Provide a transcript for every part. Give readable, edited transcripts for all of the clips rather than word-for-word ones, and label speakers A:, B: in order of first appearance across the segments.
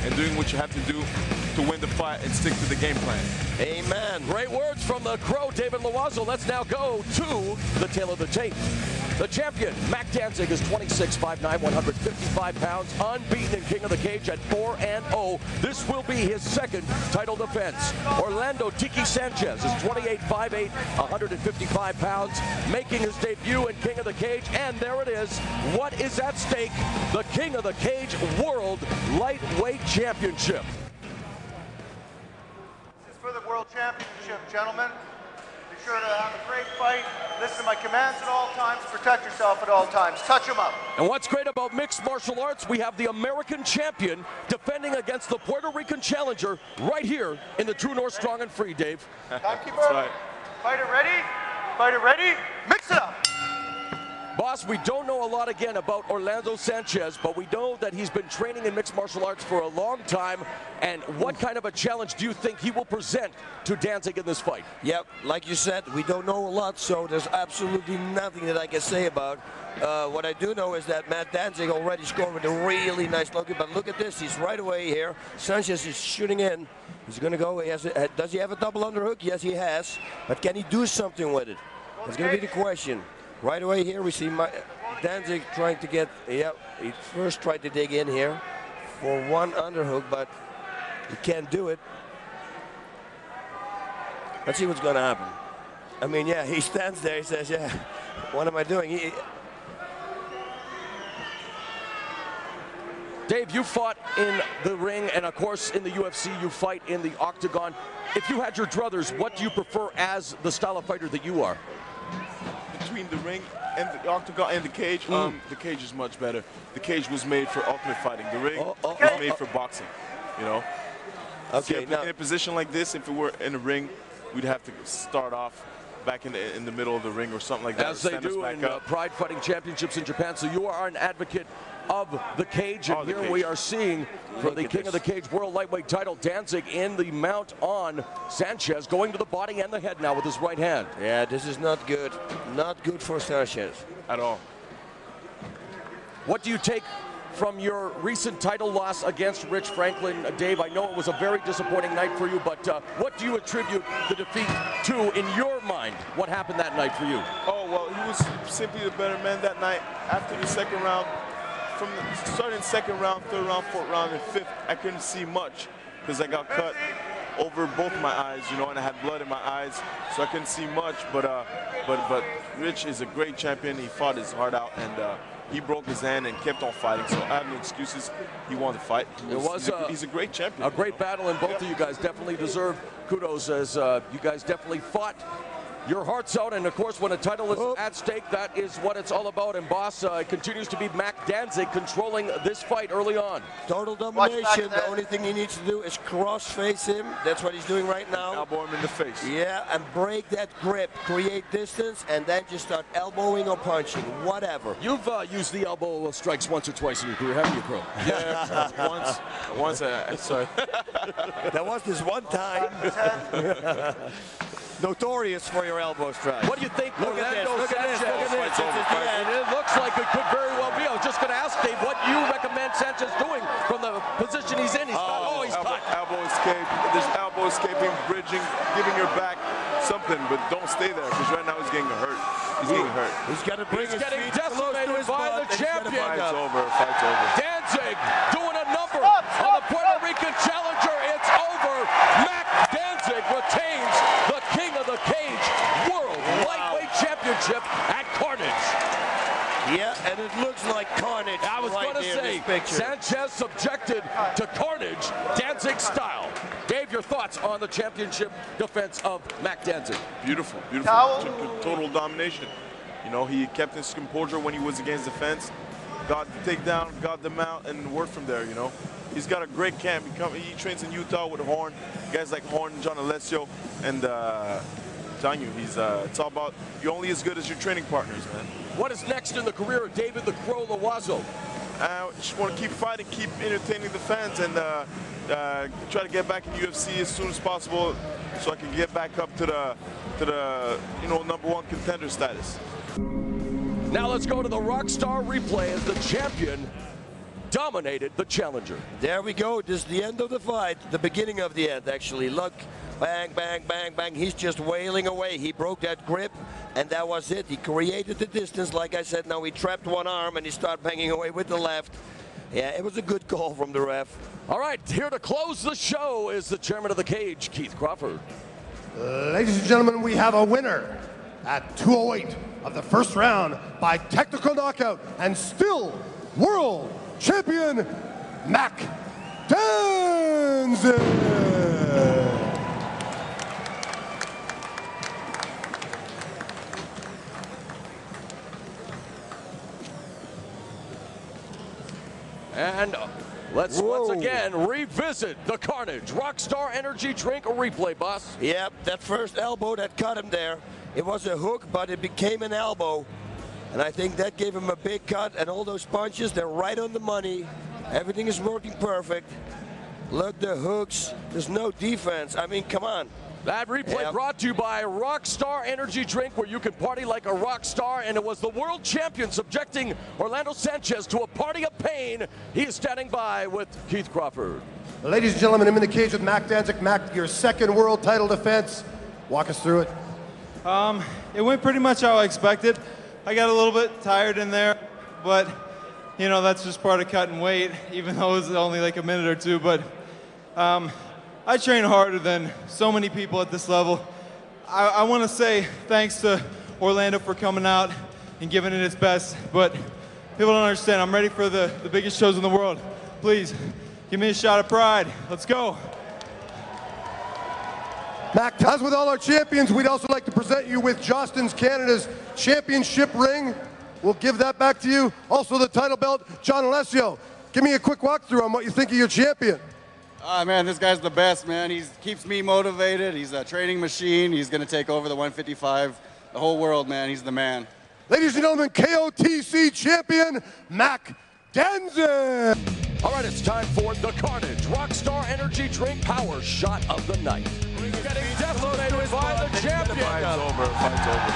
A: and doing what you have to do to win the fight and stick to the game plan.
B: Amen.
C: Great words from the Crow, David Loiseau. Let's now go to the tail of the tape. The champion, Mac Danzig, is 26'5'9", 155 pounds, unbeaten in King of the Cage at 4-0. This will be his second title defense. Orlando Tiki Sanchez is 28'5'8", 155 pounds, making his debut in King of the Cage. And there it is. What is at stake? The King of the Cage World Lightweight Championship.
D: This is for the World Championship, gentlemen. Be sure to have a great fight. Listen to my commands at all times. Protect yourself at all times. Touch them up.
C: And what's great about mixed martial arts, we have the American champion defending against the Puerto Rican challenger right here in the True North Strong and Free, Dave.
D: Timekeeper.
A: Right.
D: Fighter ready? Fighter ready? Mix it up.
C: Boss, we don't know a lot again about Orlando Sanchez, but we know that he's been training in mixed martial arts for a long time. And what kind of a challenge do you think he will present to Danzig in this fight?
B: Yep, like you said, we don't know a lot, so there's absolutely nothing that I can say about. What I do know is that Matt Danzig already scored with a really nice look. But look at this, he's right away here. Sanchez is shooting in. He's going to go. Does he have a double underhook? Yes, he has. But can he do something with it? That's going to be the question. Right away here, we see Danzig trying to get, he first tried to dig in here for one underhook, but he can't do it. Let's see what's going to happen. I mean, yeah, he stands there, he says, yeah, what am I doing?
C: Dave, you fought in the ring, and of course in the UFC, you fight in the octagon. If you had your druthers, what do you prefer as the style of fighter that you are?
A: Between the ring and the octagon and the cage, the cage is much better. The cage was made for ultimate fighting. The ring was made for boxing, you know?
B: Okay,
A: now, in a position like this, if it were in a ring, we'd have to start off back in the middle of the ring or something like that.
C: As they do in Pride Fighting Championships in Japan. So you are an advocate of the cage, and here we are seeing for the King of the Cage World Lightweight title, Danzig in the mount on Sanchez, going to the body and the head now with his right hand.
B: Yeah, this is not good. Not good for Sanchez.
A: At all.
C: What do you take from your recent title loss against Rich Franklin, Dave? I know it was a very disappointing night for you, but what do you attribute the defeat to in your mind? What happened that night for you?
A: Oh, well, he was simply the better man that night. After the second round, from the starting second round, third round, fourth round, and fifth, I couldn't see much because I got cut over both my eyes, you know, and I had blood in my eyes, so I couldn't see much. But Rich is a great champion. He fought his heart out, and he broke his hand and kept on fighting, so I have no excuses. He won the fight. He's a great champion.
C: A great battle, and both of you guys definitely deserve kudos, as you guys definitely fought your hearts out, and of course when a title is at stake, that is what it's all about. And boss, it continues to be Mac Danzig controlling this fight early on.
B: Total domination. The only thing he needs to do is cross-face him. That's what he's doing right now.
A: Elbow him in the face.
B: Yeah, and break that grip, create distance, and then just start elbowing or punching, whatever.
C: You've used the elbow strikes once or twice in your career, haven't you, Crow?
A: Yeah, once. Sorry.
B: That was this one time. Notorious for your elbow strike.
C: What do you think?
B: Look at this. Look at this. Look at this.
C: And it looks like it could very well be. I was just going to ask Dave what you recommend Sanchez doing from the position he's in. He's caught.
A: Elbow escape. There's elbow escaping, bridging, giving your back something, but don't stay there because right now he's getting hurt. He's getting hurt.
B: He's got to bring his feet close to his
C: by the champion.
A: Fight's over. Fight's over.
C: Danzig doing a number on the Puerto Rican challenger. It's over. Mac Danzig retains the King of the Cage World Lightweight Championship at Carnage.
B: Yeah, and it looks like carnage.
C: I was going to say, Sanchez subjected to carnage, Danzig style. Dave, your thoughts on the championship defense of Mac Danzig?
A: Beautiful, beautiful. Total domination. You know, he kept his composure when he was against the fence, got the takedown, got the mount, and worked from there, you know. He's got a great camp. He trains in Utah with Horn, guys like Horn, John Alessio, and I'm telling you, it's all about, you're only as good as your training partners, man.
C: What is next in the career of David the Crow Loiseau?
A: I just want to keep fighting, keep entertaining the fans, and try to get back in UFC as soon as possible, so I can get back up to the #1 contender status.
C: Now let's go to the Rockstar replay as the champion dominated the challenger.
B: There we go. This is the end of the fight. The beginning of the end, actually. Look, bang, bang, bang, bang. He's just wailing away. He broke that grip, and that was it. He created the distance. Like I said, now he trapped one arm, and he started banging away with the left. Yeah, it was a good call from the ref.
C: All right, here to close the show is the chairman of the cage, Keith Crawford.
E: Ladies and gentlemen, we have a winner at 208 of the first round by technical knockout and still world champion, Mac Danzig.
C: And let's once again revisit the carnage. Rockstar Energy Drink replay, boss.
B: Yep, that first elbow that cut him there. It was a hook, but it became an elbow. And I think that gave him a big cut, and all those punches, they're right on the money. Everything is working perfect. Look, the hooks, there's no defense. I mean, come on.
C: That replay brought to you by Rockstar Energy Drink, where you can party like a rock star, and it was the world champion subjecting Orlando Sanchez to a party of pain. He is standing by with Keith Crawford.
E: Ladies and gentlemen, I'm in the cage with Mac Danzig. Mac, your second world title defense. Walk us through it.
F: It went pretty much how I expected. I got a little bit tired in there, but you know, that's just part of cutting weight, even though it was only like a minute or two. But I train harder than so many people at this level. I want to say thanks to Orlando for coming out and giving it its best, but people don't understand. I'm ready for the biggest shows in the world. Please, give me a shot of pride. Let's go.
E: Mac, as with all our champions, we'd also like to present you with Jostens Canada's championship ring. We'll give that back to you. Also the title belt. John Alessio, give me a quick walkthrough on what you think of your champion.
G: Man, this guy's the best, man. He keeps me motivated. He's a training machine. He's going to take over the 155. The whole world, man. He's the man.
E: Ladies and gentlemen, KOTC champion, Mac Danzig.
C: All right, it's time for the Carnage Rockstar Energy Drink Power Shot of the Night. Getting decimated by the champion.
A: Fight's over.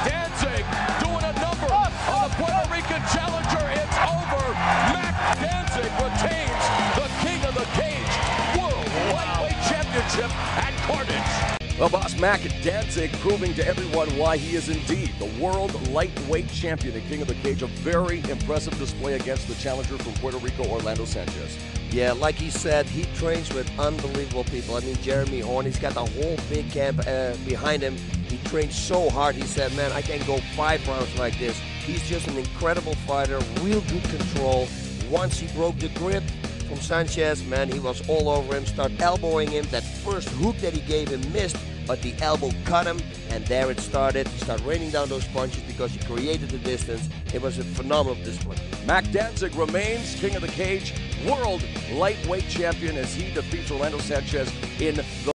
C: Danzig doing a number on the Puerto Rican challenger. It's over. Mac Danzig retains the King of the Cage World Lightweight Championship at Carnage. Well, boss, Mac Danzig proving to everyone why he is indeed the world lightweight champion and King of the Cage. A very impressive display against the challenger from Puerto Rico, Orlando Sanchez.
B: Yeah, like he said, he trains with unbelievable people. I mean, Jeremy Horn, he's got the whole big camp behind him. He trains so hard. He said, man, I can't go 5 rounds like this. He's just an incredible fighter, real good control. Once he broke the grip from Sanchez, man, he was all over him, started elbowing him. That first hook that he gave him missed, but the elbow cut him, and there it started. He started raining down those punches because he created the distance. It was a phenomenal display.
C: Mac Danzig remains King of the Cage, world lightweight champion as he defeats Orlando Sanchez in the